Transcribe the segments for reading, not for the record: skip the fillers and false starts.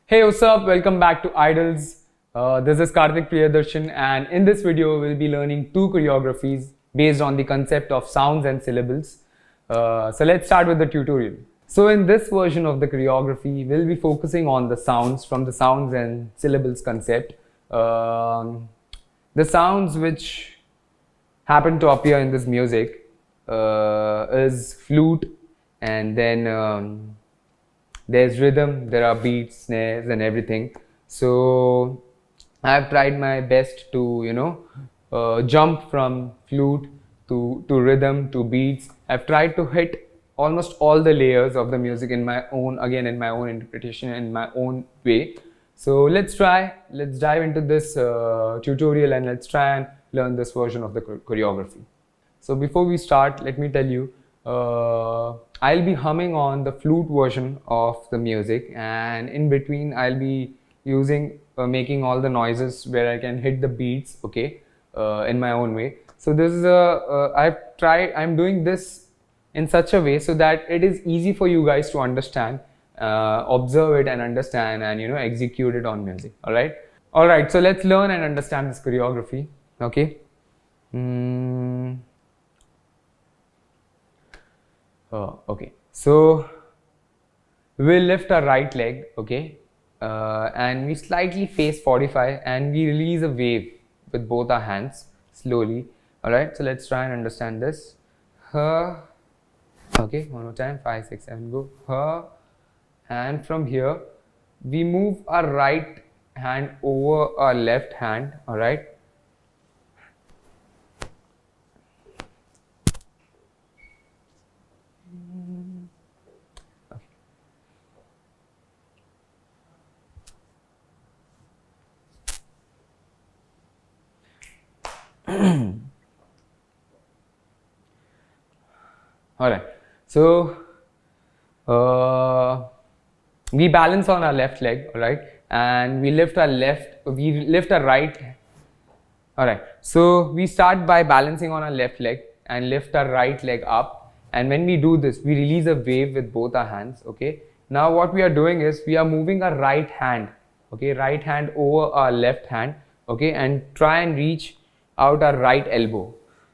Hey, what's up? Welcome back to IDALS. This is Karthik Priyadarshan, and in this video we'll be learning two choreographies based on the concept of sounds and syllables. So let's start with the tutorial. So in this version of the choreography, we'll be focusing on the sounds from the sounds and syllables concept. The sounds which happen to appear in this music is flute, and then there's rhythm, there are beats, snares and everything. So I've tried my best to jump from flute to rhythm to beats. I've tried to hit almost all the layers of the music in my own interpretation, in my own way. So let's dive into this tutorial, and let's try and learn this version of the choreography. So before we start, let me tell you, I'll be humming on the flute version of the music, and in between I'll be using making all the noises where I can hit the beats, okay, in my own way. So this is I'm doing this in such a way so that it is easy for you guys to understand, observe it and understand, and execute it on music. All right, so let's learn and understand this choreography. Okay. Okay, so we'll lift our right leg, okay, and we slightly face 45 and we release a wave with both our hands slowly. All right, so let's try and understand this. Okay, one more time, 5, 6, 7, go. And from here we move our right hand over our left hand. All right, all right, so we balance on our left leg, all right, and we lift our right. All right, so we start by balancing on our left leg and lift our right leg up, and when we do this we release a wave with both our hands. Okay, now what we are doing is we are moving our right hand, okay, right hand over our left hand, okay, and try and reach out our right elbow.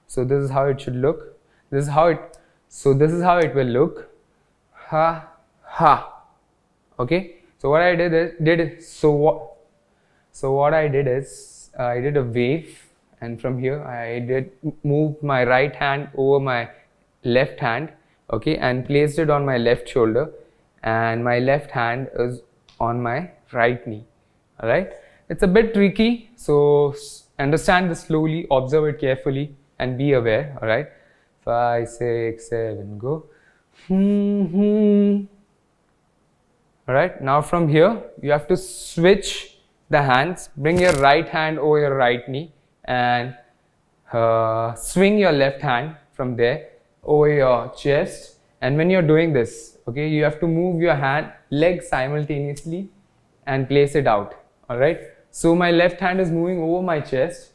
So this is how it should look. This is how it will look. Ha ha. Okay, so what I did is I did a wave, and from here I moved my right hand over my left hand, okay, and placed it on my left shoulder, and my left hand is on my right knee. All right, it's a bit tricky, so understand this slowly, observe it carefully and be aware. All right, 5, 6, 7, go. All right, now from here you have to switch the hands, bring your right hand over your right knee and swing your left hand from there over your chest. And when you're doing this, okay, you have to move your leg simultaneously and place it out. All right, so my left hand is moving over my chest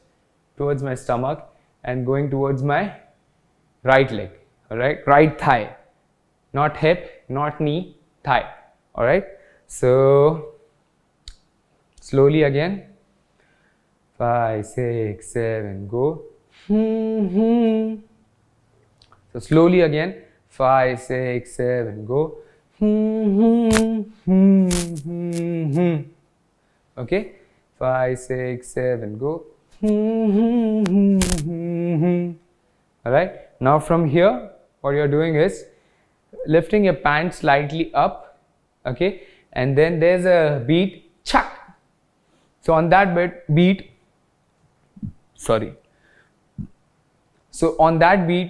towards my stomach and going towards my right leg. All right, right thigh, not hip, not knee, thigh. All right, so slowly again, 5, 6, 7, go. So slowly again, 5, 6, 7, go. Okay, 5, 6, 7, go. All right, now from here what you're doing is lifting your pants slightly up, okay, and then there's a beat, chuck. So on that beat,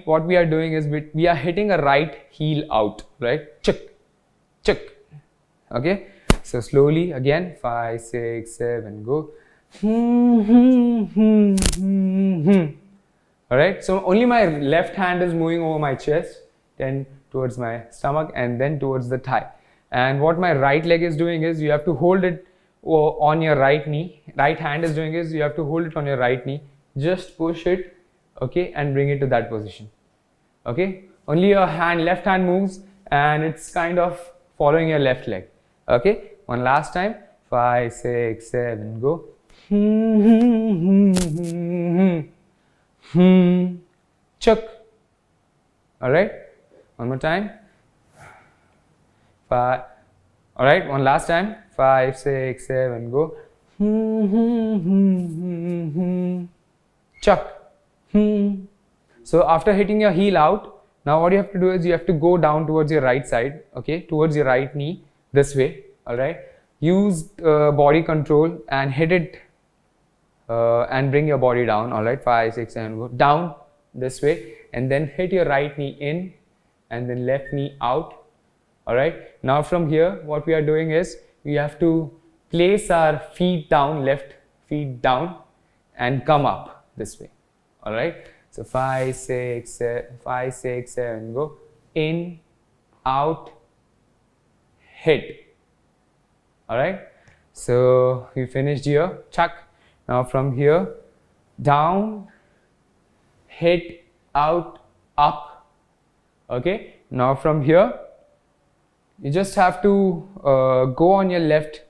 what we are doing is we are hitting a right heel out, right, chuck, chuck. Okay, so slowly again, 5, 6, 7, go. All right, so only my left hand is moving over my chest, then towards my stomach and then towards the thigh. And what my right leg is doing is you have to hold it on your right knee. Right hand is doing is you have to hold it on your right knee, just push it, okay, and bring it to that position. Okay, only your left hand moves and it's kind of following your left leg. Okay, one last time. 5, 6, 7, go. Chuk. All right, one more time. 5. All right, one last time. 5, 6, 7, go. Chuck. So after hitting your heel out, now what you have to do is you have to go down towards your right side, okay, towards your right knee, this way. All right, use body control and hit it and bring your body down. All right, 5, 6, 7, go down this way, and then hit your right knee in and then left knee out. All right, now from here what we are doing is we have to place our feet down, left feet down, and come up this way. All right, so 5, 6, 7, 5, 6, 7, go in, out, hit. All right, so we finished here. Chuck. Now from here down, hit, out, up. Okay, now from here you just have to go on your left,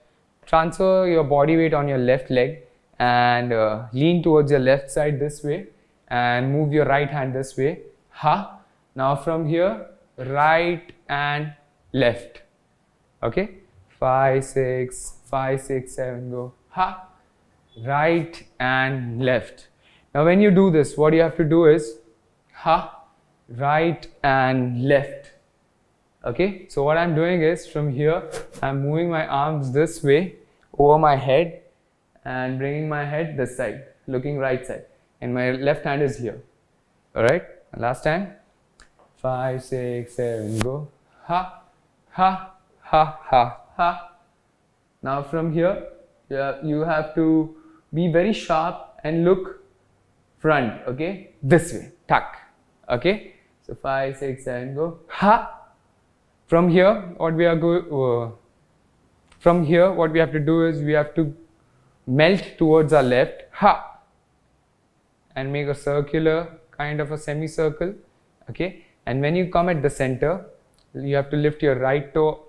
transfer your body weight on your left leg and lean towards your left side this way and move your right hand this way. Ha. Now from here, right and left. Okay, 5, 6, 5, 6, 7, go. Ha. Right and left. Now when you do this, what you have to do is ha, right and left. Okay, so what I'm doing is from here I'm moving my arms this way over my head and bringing my head this side, looking right side, and my left hand is here. All right, last time. 5, 6, 7, go. Ha, ha, ha, ha, ha. Now from here you have to be very sharp and look front. Okay, this way, tuck. Okay, so 5, 6, 7, go. Ha. From here, what we have to do is we have to melt towards our left, ha, and make a circular kind of a semicircle. Okay, and when you come at the center, you have to lift your right toe